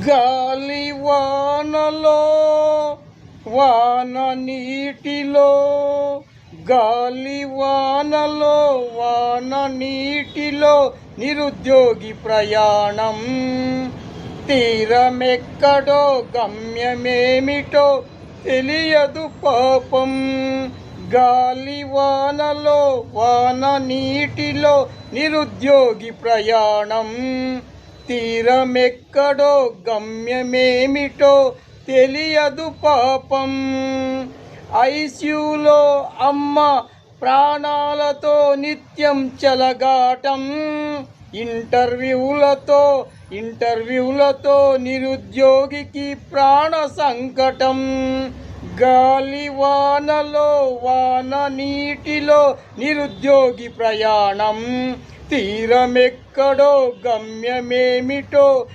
గాలి వానలో వాన నీటిలో, గాలి వానలో వాన నీటిలో నిరుద్యోగి ప్రయాణం. తీరమెక్కడో గమ్యమేమిటో తెలియదు పాపం. గాలి వానలో వాన నీటిలో నిరుద్యోగి ప్రయాణం. తీరమెక్కడో గమ్యమేమిటో తెలియదు పాపం. ఐసీయూలో అమ్మ ప్రాణాలతో నిత్యం చెలగాటం. ఇంటర్వ్యూలతో నిరుద్యోగికి ప్రాణ సంకటం. గాలి వానలో వాన నీటిలో నిరుద్యోగి ప్రయాణం. తీరమెక్కడో గమ్యమేమిటో